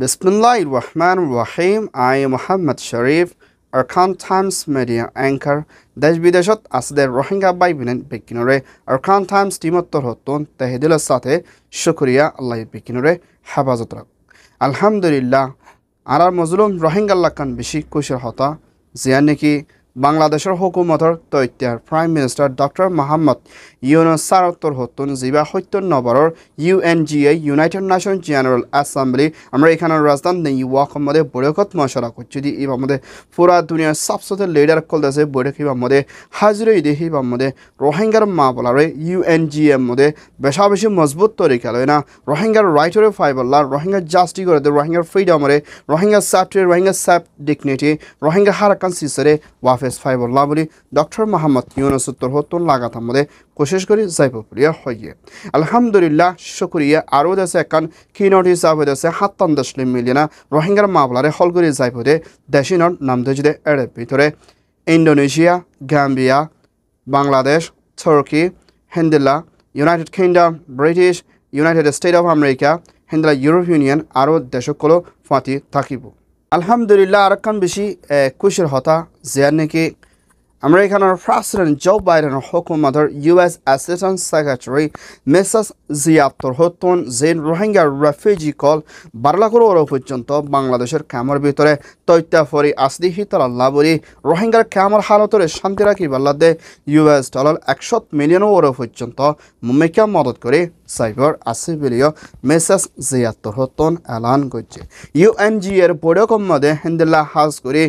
Bismillahirrahmanirrahim. I am Muhammad Sharif, Arkan Times Media Anchor. দেশ বিদেশত আসদের রোহিঙ্গা ভাই বোনেন বেকিনরে আরকান টাইমস টিমত্তর হতুন তেহেদিলের সাথে শুকরিয়া আল্লাহ বেকিনরে হেফাজত রাখ আলহামদুলিল্লাহ আর মজলুম রোহিঙ্গাল্লাহ কান বেশি খুশির হতা জিয়া নাকি বাংলাদেশের হুকুমতর তৈত্যার prime minister doctor Mohammad Yunus সারত্তর হতুন জিবা সত্তর নবরের UNGA United Nation General Assembly আমরা এখানের রাজধানী ওয়াক মধ্যে বৈঠকত মশলা করছি দি এবার মধ্যে পুরা দুনিয়ার সবসাথে লিডার কল দেশে বৈঠক এবার মধ্যে হাজিরে দেহি এবার মধ্যে রোহিঙ্গার মা বলারে UNGA মধ্যে বেশা বেশি মজবুত তরিকা লয় না রোহিঙ্গার রাইটরে ফাইবল্লা রোহিঙ্গার জাস্টি করে দে রোহিঙ্গার ফ্রিডমরে রোহিঙ্গার সেফটি রোহিঙ্গার সেফ ডিগনিটি রোহিঙ্গা হারাকান সিসরে ওয়াফেস ফাইবল্লা বলি ডক্টর মোহাম্মদ ইউনুস উত্তর হতুন লাগাতার মধ্যে কোশিশ করি যাইবপুরিয়া হইয়ে আলহামদুলিল্লাহ শুক্রিয়া আরও দেশে একান কি নোটিস যাবে দেশে ৭৭ মিলিয়না রোহিঙ্গার মামলারে হল করে যাইবদে দেশিনর নাম দে এর ভিতরে ইন্দোনেশিয়া গাম্বিয়া বাংলাদেশ তুর্কি হিন্দিলা United Kingdom British United State of America হিন্দিলা ইউরোপ ইউনিয়ন আরও দেশগুলো ফাঁতি থাকিব আলহামদুলিল্লাহ আর কান বেশি খুশির হতা যে নাকি আমরা এখানের প্রেসিডেন্ট জো বাইডেনের হুকুমতের US অ্যাসিস্ট্যান্ট সেক্রেটারি মিসেস জিয়াত্তর হতুন যে রোহিঙ্গা রেফিউজি কল 12 লাখের ওর পর্যন্ত বাংলাদেশের ক্যামের ভিতরে তৈত্যা ফরি আসদি হিতর আল্লাহ বলি রোহিঙ্গার ক্যামের হালতরে শান্তি রাখি বাল্লাদে US ডলার 100 মিলিয়ন ওর পর্যন্ত মুম্বাইকে মদত করে সাইবার আসি বলিও মিসেস জিয়াত্তর হতুন এলান করছে UNGA এর বৈঠকের মধ্যে হিন্দিল্লা হাজ করে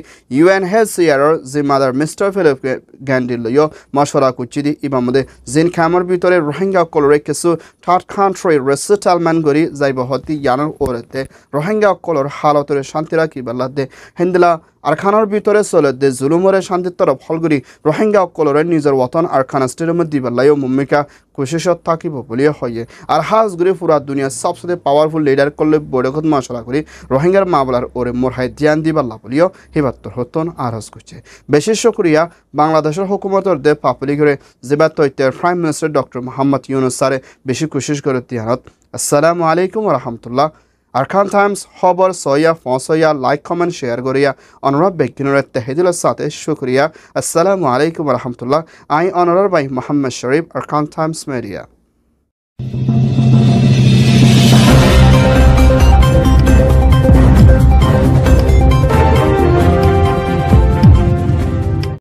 UNHCR জিম্মাদার মিস্টার ফিলিপ গ্যান্ডিলও মশওয়ারা করছি দি এবার মধ্যে জিন খামার ভিতরে রোহিঙ্গা কলরে কিছু থার্ড কান্ট্রি রিসেটেলমেন্ট করি যাইব হতি ইয়ানোর ওরেতে রোহিঙ্গা কলর হালতরে শান্তি রাখি বেলাদে হিন্দিলা আরখানোর ভিতরে চলে দে জুলুমরে শান্তির তরফ হলগুড়ি রোহিঙ্গা কলরে নিজের ওতন আরখানা স্টেডিয়ামে দিবেলাইও মুম্মিকা কোশিশত থাকিব বলিয়া হইয়ে আর হাজগুড়ি পুরা দুনিয়ার সবচেয়ে পাওয়ারফুল লিডার করলে বৈঠকত মশলা করি রোহিঙ্গার মামলার ওরে মোরহাই ধ্যান দিবাল্লা বলিও হিবাত্তর হতন আরজ করছে বেশি শুক্রিয়া বাংলাদেশের হুকুমতের দে পাপলি করে যেবার তৈত্যার prime minister doctor Mohammad Yunus সারে বেশি কোশিশ করে দিয়ানত আসসালামু আলাইকুম রহমতুল্লাহ আরকান টাইমস খবর সইয়া ফসইয়া লাইক কমেন্ট শেয়ার করিয়া অনুরোধ বেকিনের তেহেদিলের সাথে শুক্রিয়া আসসালামু আলাইকুম রহমতুল্লাহ আই অনরার বাই Mohammad Sharif Arakan Times media